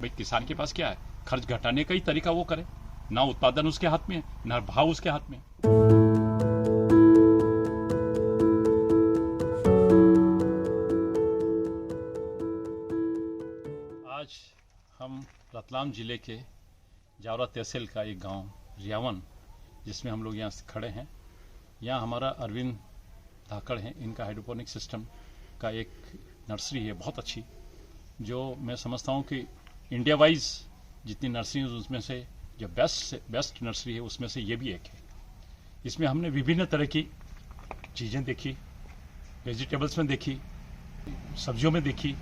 भाई किसान के पास क्या है, खर्च घटाने का ही तरीका वो करे। ना उत्पादन उसके हाथ में, ना भाव उसके हाथ में। आज हम रतलाम जिले के जावरा तहसील का एक गांव रियावन, जिसमें हम लोग यहाँ खड़े हैं, यहाँ हमारा अरविंद धाकड़ हैं। इनका हाइड्रोपोनिक सिस्टम का एक नर्सरी है बहुत अच्छी, जो मैं समझता हूँ कि इंडिया वाइज जितनी नर्सरी है उसमें से जो बेस्ट नर्सरी है उसमें से ये भी एक है। इसमें हमने विभिन्न तरह की चीज़ें देखी, वेजिटेबल्स में देखी, सब्जियों में देखी,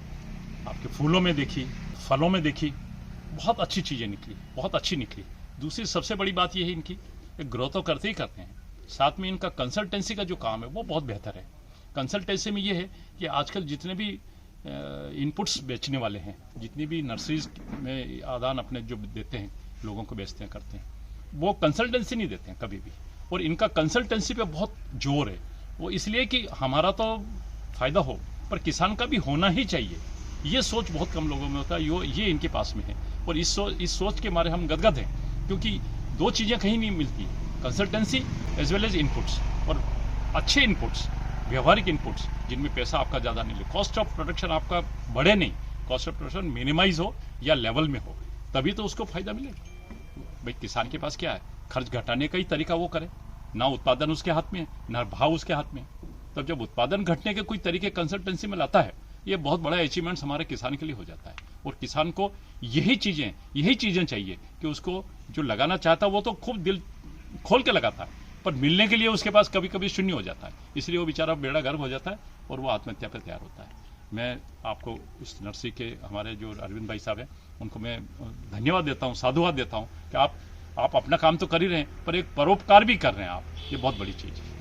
आपके फूलों में देखी, फलों में देखी। बहुत अच्छी चीज़ें निकली, बहुत अच्छी निकली। दूसरी सबसे बड़ी बात यह है इनकी ग्रो तो करते ही करते हैं, साथ में इनका कंसल्टेंसी का जो काम है वो बहुत बेहतर है। कंसल्टेंसी में ये है कि आजकल जितने भी इनपुट्स बेचने वाले हैं, जितनी भी नर्सरीज में आदान अपने जो देते हैं, लोगों को बेचते हैं, करते हैं, वो कंसल्टेंसी नहीं देते हैं कभी भी। और इनका कंसल्टेंसी पे बहुत जोर है। वो इसलिए कि हमारा तो फायदा हो, पर किसान का भी होना ही चाहिए। ये सोच बहुत कम लोगों में होता है, ये इनके पास में है। और इस सोच के मारे हम गदगद हैं, क्योंकि दो चीज़ें कहीं नहीं मिलती, consultancy as well as inputs. और अच्छे इनपुट्स, व्यवहारिक इनपुट्स, जिनमें पैसा आपका ज़्यादा नहीं लगे, कॉस्ट ऑफ प्रोडक्शन आपका बढ़े नहीं, कॉस्ट ऑफ प्रोडक्शन मिनिमाइज हो या लेवल में हो, तभी तो उसको फायदा मिलेगा। भाई किसान के पास क्या है, खर्च घटाने का ही तरीका वो करे। ना उत्पादन उसके हाथ में, ना भाव उसके हाथ में। तब जब उत्पादन घटने के कोई तरीके कंसल्टेंसी में लाता है, ये बहुत बड़ा अचीवमेंट्स हमारे किसान के लिए हो जाता है। और किसान को यही चीजें चाहिए कि उसको जो लगाना चाहता है वो तो खूब दिल खोल के लगाता है, पर मिलने के लिए उसके पास कभी कभी शून्य हो जाता है। इसलिए वो बेचारा बेड़ा गर्क हो जाता है और वो आत्महत्या पर तैयार होता है। मैं आपको इस नर्सरी के हमारे जो अरविंद भाई साहब हैं, उनको मैं धन्यवाद देता हूँ, साधुवाद देता हूँ कि आप अपना काम तो कर ही रहे हैं, पर एक परोपकार भी कर रहे हैं आप। ये बहुत बड़ी चीज़ है।